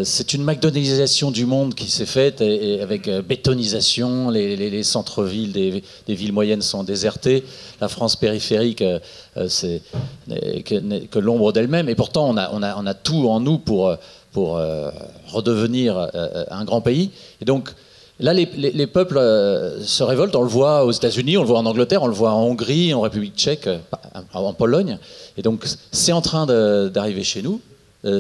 C'est une McDonaldisation du monde qui s'est faite avec bétonisation, les centres-villes des villes moyennes sont désertés, la France périphérique c'est que l'ombre d'elle-même, et pourtant on a tout en nous pour redevenir un grand pays. Et donc là, les peuples se révoltent. On le voit aux États-Unis, on le voit en Angleterre, on le voit en Hongrie, en République tchèque, en Pologne. Et donc, c'est en train d'arriver chez nous.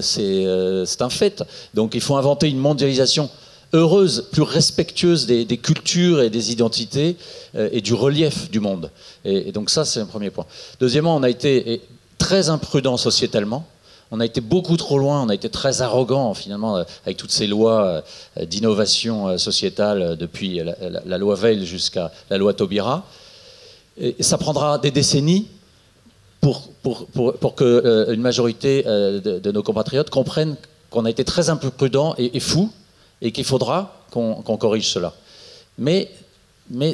C'est un fait. Donc, il faut inventer une mondialisation heureuse, plus respectueuse des cultures et des identités et du relief du monde. Et donc, ça, c'est un premier point. Deuxièmement, on a été très imprudent sociétalement. On a été beaucoup trop loin, on a été très arrogant finalement avec toutes ces lois d'innovation sociétale depuis la loi Veil jusqu'à la loi Taubira. Et ça prendra des décennies pour que une majorité de nos compatriotes comprennent qu'on a été très imprudent et fou et qu'il faudra qu'on corrige cela. Mais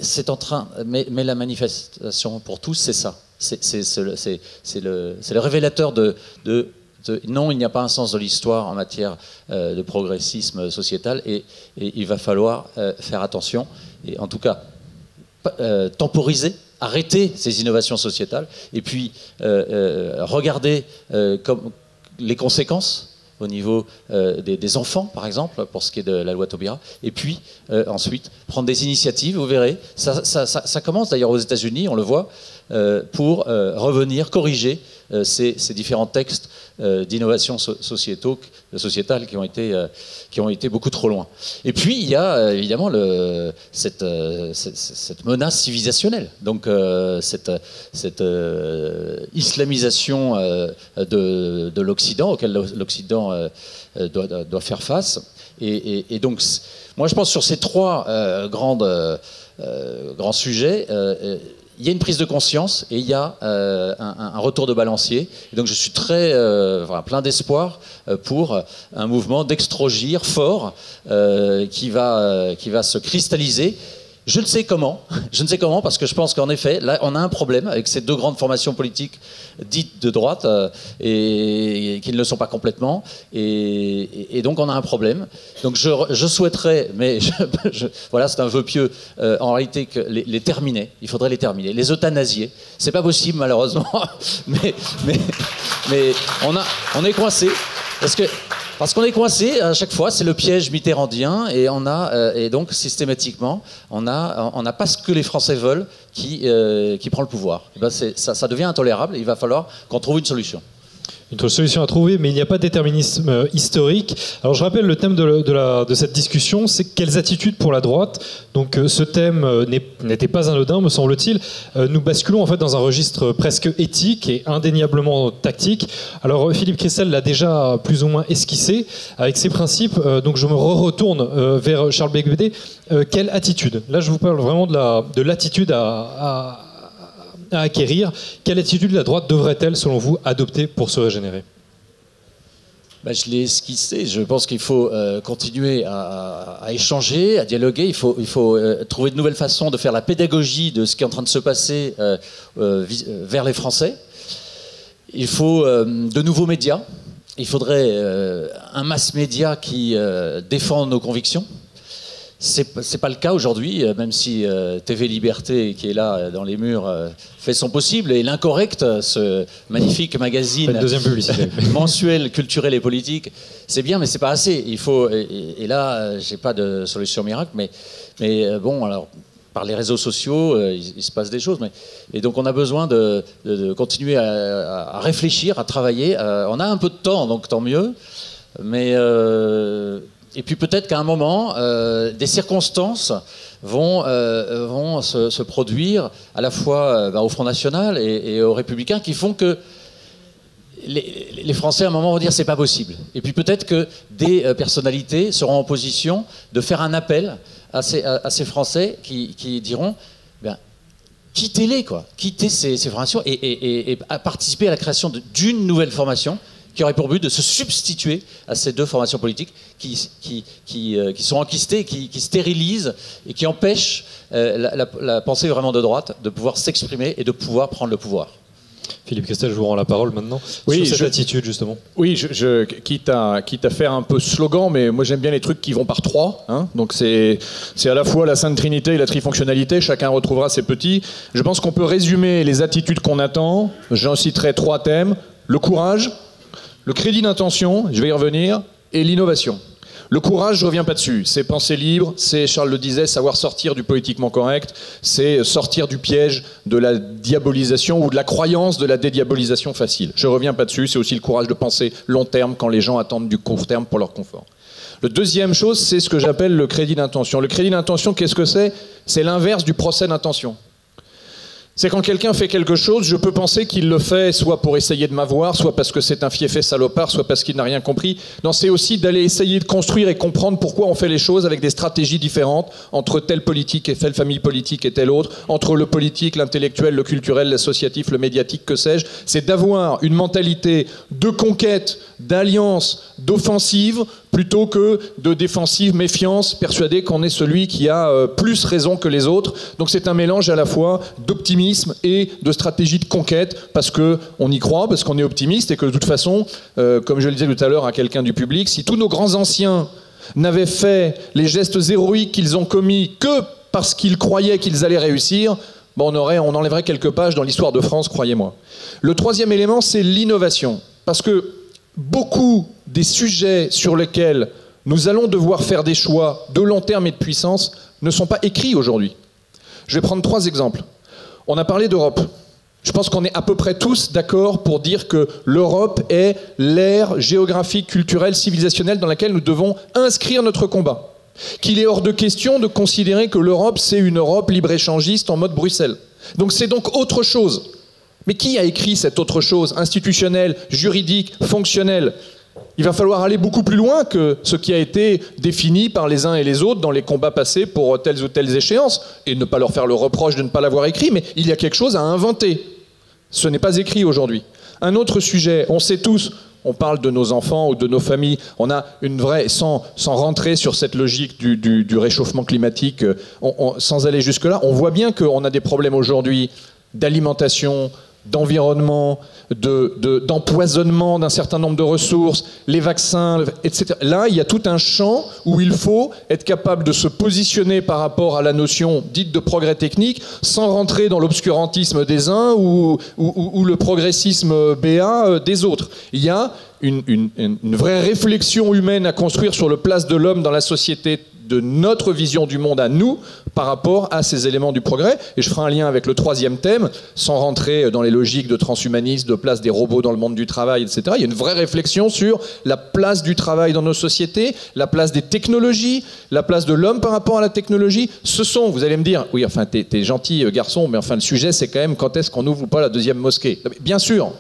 c'est en train. Mais la manifestation pour tous, c'est ça. C'est le révélateur non, il n'y a pas un sens de l'histoire en matière de progressisme sociétal et il va falloir faire attention et en tout cas temporiser, arrêter ces innovations sociétales et puis regarder comme les conséquences au niveau des enfants, par exemple, pour ce qui est de la loi Taubira. Et puis, ensuite, prendre des initiatives, vous verrez. Ça commence d'ailleurs aux États-Unis, on le voit, pour revenir, corriger ces différents textes d'innovation sociétale qui ont été beaucoup trop loin. Et puis, il y a évidemment cette menace civilisationnelle, donc cette islamisation de l'Occident, auquel l'Occident doit faire face. Et donc, moi, je pense sur ces trois grands sujets, il y a une prise de conscience et il y a un retour de balancier. Et donc je suis plein d'espoir pour un mouvement d'extrogir fort qui va se cristalliser. Je ne sais comment, parce que je pense qu'en effet, là, on a un problème avec ces deux grandes formations politiques dites de droite et qui ne le sont pas complètement. Et donc, on a un problème. Donc, je souhaiterais, mais voilà, c'est un vœu pieux, en réalité, que les terminer. Il faudrait les terminer. Les euthanasier. C'est pas possible, malheureusement. mais on est coincé. Parce qu'on est coincé à chaque fois, c'est le piège mitterrandien, et donc systématiquement, on n'a pas ce que les Français veulent qui prend le pouvoir. Et ben ça devient intolérable, et il va falloir qu'on trouve une solution. Une solution à trouver, mais il n'y a pas de déterminisme historique. Alors je rappelle le thème de cette discussion, c'est quelles attitudes pour la droite. Donc ce thème n'était pas anodin, me semble-t-il. Nous basculons en fait dans un registre presque éthique et indéniablement tactique. Alors Philippe Christel l'a déjà plus ou moins esquissé avec ses principes. Donc je me retourne vers Charles Becbédé. Quelle attitude? Là je vous parle vraiment de l'attitude à acquérir. Quelle attitude la droite devrait-elle, selon vous, adopter pour se régénérer? Je l'ai esquissé. Je pense qu'il faut continuer à échanger, à dialoguer. Il faut trouver de nouvelles façons de faire la pédagogie de ce qui est en train de se passer vers les Français. Il faut de nouveaux médias. Il faudrait un mass média qui défend nos convictions. C'est pas le cas aujourd'hui, même si TV Liberté, qui est là dans les murs, fait son possible, et l'Incorrect, ce magnifique magazine mensuel, culturel et politique, c'est bien, mais c'est pas assez. Il faut, et là, j'ai pas de solution miracle, mais bon, alors par les réseaux sociaux, il se passe des choses, et donc on a besoin de continuer à réfléchir, à travailler. On a un peu de temps, donc tant mieux, mais et puis peut-être qu'à un moment, des circonstances vont se produire à la fois au Front National et aux Républicains, qui font que les Français à un moment vont dire c'est pas possible. Et puis peut-être que des personnalités seront en position de faire un appel à ces Français qui diront quittez-les, quittez ces formations et participer à la création d'une nouvelle formation qui aurait pour but de se substituer à ces deux formations politiques qui sont enquistées, qui stérilisent et qui empêchent la pensée vraiment de droite de pouvoir s'exprimer et de pouvoir prendre le pouvoir. Philippe Christel, je vous rends la parole maintenant. Oui, sur cette attitude, justement. Oui, quitte à faire un peu slogan, mais moi j'aime bien les trucs qui vont par trois. Hein, donc c'est à la fois la Sainte Trinité et la trifonctionnalité, chacun retrouvera ses petits. Je pense qu'on peut résumer les attitudes qu'on attend. J'en citerai trois thèmes. Le courage, le crédit d'intention, je vais y revenir, et l'innovation. Le courage, je ne reviens pas dessus. C'est penser libre, c'est, Charles le disait, savoir sortir du politiquement correct, c'est sortir du piège de la diabolisation ou de la croyance de la dédiabolisation facile. Je ne reviens pas dessus, c'est aussi le courage de penser long terme quand les gens attendent du court terme pour leur confort. Le deuxième chose, c'est ce que j'appelle le crédit d'intention. Le crédit d'intention, qu'est-ce que c'est? C'est l'inverse du procès d'intention. C'est quand quelqu'un fait quelque chose, je peux penser qu'il le fait soit pour essayer de m'avoir, soit parce que c'est un fiefé salopard, soit parce qu'il n'a rien compris. Non, c'est aussi d'aller essayer de construire et comprendre pourquoi on fait les choses avec des stratégies différentes entre telle politique et telle famille politique et telle autre, entre le politique, l'intellectuel, le culturel, l'associatif, le médiatique, que sais-je. C'est d'avoir une mentalité de conquête, d'alliance, d'offensive, plutôt que de défensive méfiance, persuadé qu'on est celui qui a plus raison que les autres. Donc c'est un mélange à la fois d'optimisme et de stratégie de conquête, parce qu'on y croit, parce qu'on est optimiste, et que de toute façon, comme je le disais tout à l'heure à quelqu'un du public, si tous nos grands anciens n'avaient fait les gestes héroïques qu'ils ont commis que parce qu'ils croyaient qu'ils allaient réussir, on enlèverait quelques pages dans l'histoire de France, croyez-moi. Le troisième élément, c'est l'innovation. Parce que beaucoup des sujets sur lesquels nous allons devoir faire des choix de long terme et de puissance ne sont pas écrits aujourd'hui. Je vais prendre 3 exemples. On a parlé d'Europe. Je pense qu'on est à peu près tous d'accord pour dire que l'Europe est l'ère géographique, culturelle, civilisationnelle dans laquelle nous devons inscrire notre combat. Qu'il est hors de question de considérer que l'Europe, c'est une Europe libre-échangiste en mode Bruxelles. Donc c'est donc autre chose. Mais qui a écrit cette autre chose, institutionnelle, juridique, fonctionnelle ? Il va falloir aller beaucoup plus loin que ce qui a été défini par les uns et les autres dans les combats passés pour telles ou telles échéances, et ne pas leur faire le reproche de ne pas l'avoir écrit, mais il y a quelque chose à inventer. Ce n'est pas écrit aujourd'hui. Un autre sujet, on sait tous, on parle de nos enfants ou de nos familles, on a une vraie, sans rentrer sur cette logique du réchauffement climatique, sans aller jusque-là, on voit bien qu'on a des problèmes aujourd'hui d'alimentation, d'environnement, d'empoisonnement d'un certain nombre de ressources, les vaccins, etc. Là, il y a tout un champ où il faut être capable de se positionner par rapport à la notion dite de progrès technique, sans rentrer dans l'obscurantisme des uns ou le progressisme béat des autres. Il y a une vraie réflexion humaine à construire sur le place de l'homme dans la société, de notre vision du monde à nous par rapport à ces éléments du progrès. Et je ferai un lien avec le 3e thème, sans rentrer dans les logiques de transhumanisme, de place des robots dans le monde du travail, etc. Il y a une vraie réflexion sur la place du travail dans nos sociétés, la place des technologies, la place de l'homme par rapport à la technologie. Ce sont, vous allez me dire, oui, enfin, t'es gentil garçon, mais enfin, le sujet, c'est quand même quand est-ce qu'on n'ouvre pas la 2e mosquée. Bien sûr.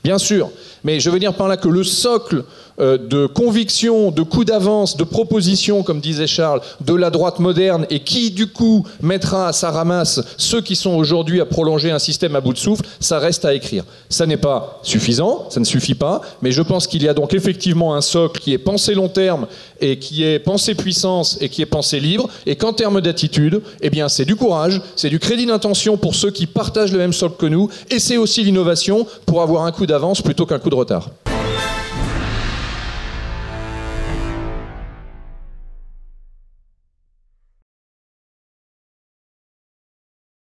Bien sûr, mais je veux dire par là que le socle de conviction, de coup d'avance, de proposition, comme disait Charles, de la droite moderne, et qui du coup mettra à sa ramasse ceux qui sont aujourd'hui à prolonger un système à bout de souffle, ça reste à écrire. Ça n'est pas suffisant, ça ne suffit pas, mais je pense qu'il y a donc effectivement un socle qui est pensé long terme, et qui est pensé puissance, et qui est pensé libre, et qu'en termes d'attitude, eh bien c'est du courage, c'est du crédit d'intention pour ceux qui partagent le même socle que nous, et c'est aussi l'innovation pour avoir un coup d'avance plutôt qu'un coup de retard.